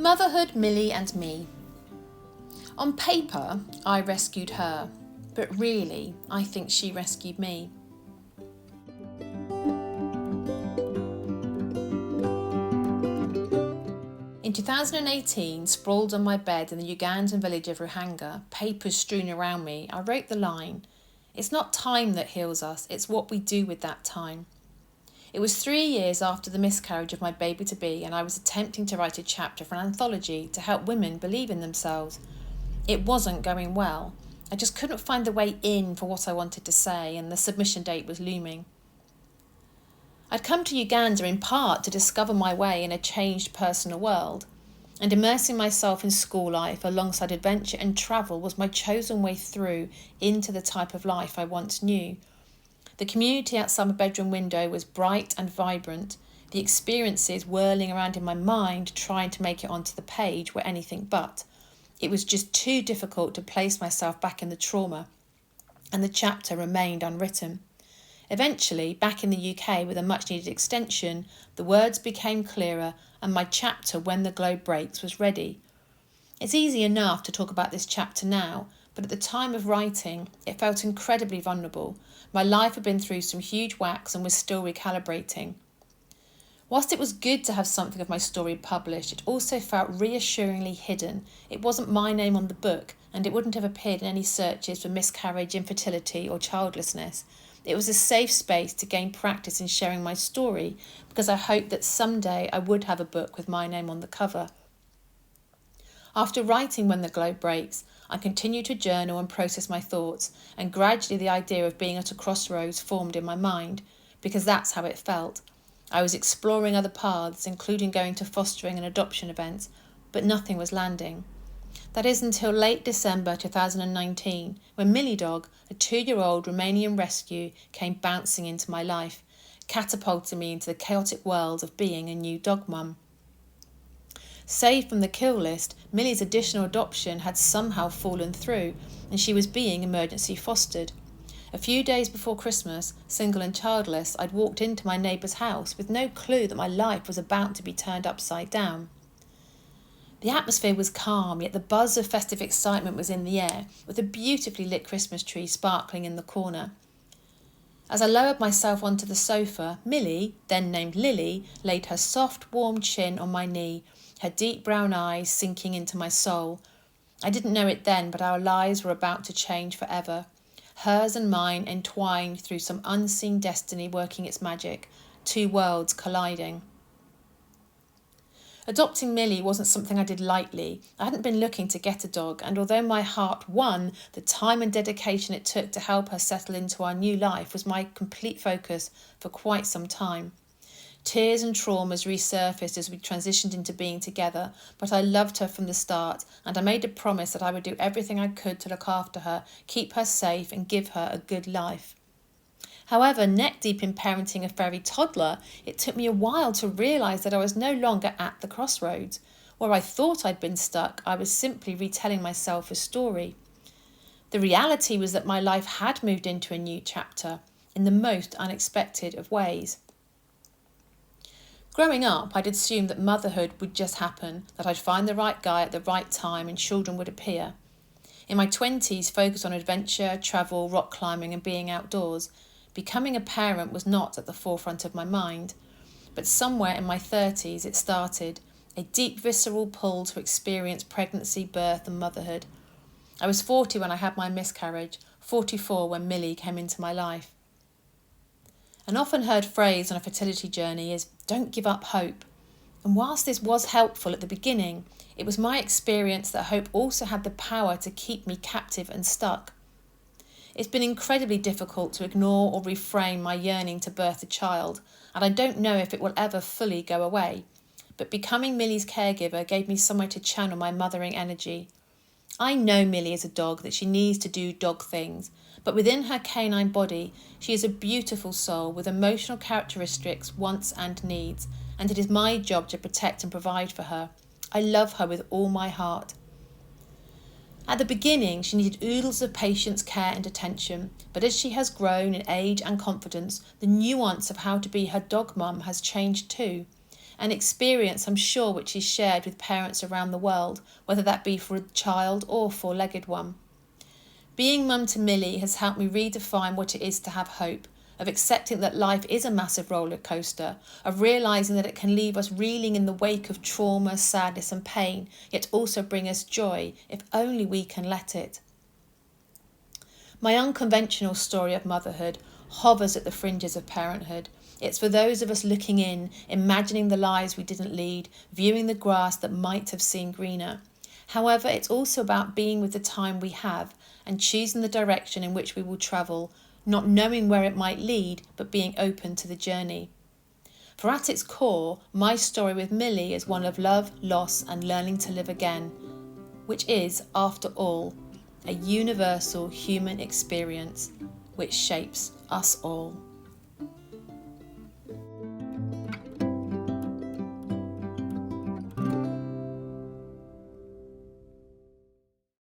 Motherhood, Millie and me. On paper, I rescued her, but really, I think she rescued me. In 2018, sprawled on my bed in the Ugandan village of Ruhanga, papers strewn around me, I wrote the line, "It's not time that heals us, it's what we do with that time." It was 3 years after the miscarriage of my baby-to-be, and I was attempting to write a chapter for an anthology to help women believe in themselves. It wasn't going well. I just couldn't find the way in for what I wanted to say, and the submission date was looming. I'd come to Uganda in part to discover my way in a changed personal world, and immersing myself in school life alongside adventure and travel was my chosen way through into the type of life I once knew. The community outside my bedroom window was bright and vibrant, the experiences whirling around in my mind trying to make it onto the page were anything but. It was just too difficult to place myself back in the trauma, and the chapter remained unwritten. Eventually, back in the UK with a much-needed extension, the words became clearer and my chapter, When the Globe Breaks, was ready. It's easy enough to talk about this chapter now, but at the time of writing, it felt incredibly vulnerable. My life had been through some huge whacks and was still recalibrating. Whilst it was good to have something of my story published, it also felt reassuringly hidden. It wasn't my name on the book, and it wouldn't have appeared in any searches for miscarriage, infertility, or childlessness. It was a safe space to gain practice in sharing my story, because I hoped that someday I would have a book with my name on the cover. After writing When the Globe Breaks, I continued to journal and process my thoughts, and gradually the idea of being at a crossroads formed in my mind, because that's how it felt. I was exploring other paths, including going to fostering and adoption events, but nothing was landing. That is until late December 2019, when Millie dog, a 2-year-old Romanian rescue, came bouncing into my life, catapulting me into the chaotic world of being a new dog mum. Saved from the kill list, Millie's additional adoption had somehow fallen through, and she was being emergency fostered. A few days before Christmas, single and childless, I'd walked into my neighbour's house with no clue that my life was about to be turned upside down. The atmosphere was calm, yet the buzz of festive excitement was in the air, with a beautifully lit Christmas tree sparkling in the corner. As I lowered myself onto the sofa, Millie, then named Lily, laid her soft, warm chin on my knee, her deep brown eyes sinking into my soul. I didn't know it then, but our lives were about to change forever. Hers and mine entwined through some unseen destiny working its magic, 2 worlds colliding. Adopting Millie wasn't something I did lightly. I hadn't been looking to get a dog, and although my heart won, the time and dedication it took to help her settle into our new life was my complete focus for quite some time. Tears and traumas resurfaced as we transitioned into being together, but I loved her from the start, and I made a promise that I would do everything I could to look after her, keep her safe, and give her a good life. However, neck deep in parenting a fairy toddler, it took me a while to realise that I was no longer at the crossroads. Where I thought I'd been stuck, I was simply retelling myself a story. The reality was that my life had moved into a new chapter, in the most unexpected of ways. Growing up, I'd assumed that motherhood would just happen, that I'd find the right guy at the right time and children would appear. In my 20s, focused on adventure, travel, rock climbing and being outdoors, becoming a parent was not at the forefront of my mind. But somewhere in my 30s it started, a deep visceral pull to experience pregnancy, birth and motherhood. I was 40 when I had my miscarriage, 44 when Millie came into my life. An often heard phrase on a fertility journey is, "Don't give up hope." And whilst this was helpful at the beginning, it was my experience that hope also had the power to keep me captive and stuck. It's been incredibly difficult to ignore or reframe my yearning to birth a child, and I don't know if it will ever fully go away. But becoming Millie's caregiver gave me somewhere to channel my mothering energy. I know Millie is a dog, that she needs to do dog things, but within her canine body, she is a beautiful soul with emotional characteristics, wants and needs, and it is my job to protect and provide for her. I love her with all my heart. At the beginning, she needed oodles of patience, care and attention, but as she has grown in age and confidence, the nuance of how to be her dog mum has changed too. an experience I'm sure which is shared with parents around the world, whether that be for a child or four-legged one. Being mum to Millie has helped me redefine what it is to have hope, of accepting that life is a massive roller coaster, of realising that it can leave us reeling in the wake of trauma, sadness and pain, yet also bring us joy if only we can let it. My unconventional story of motherhood hovers at the fringes of parenthood. It's for those of us looking in, imagining the lives we didn't lead, viewing the grass that might have seemed greener. However, it's also about being with the time we have and choosing the direction in which we will travel, not knowing where it might lead, but being open to the journey. For at its core, my story with Millie is one of love, loss and learning to live again, which is, after all, a universal human experience which shapes us all.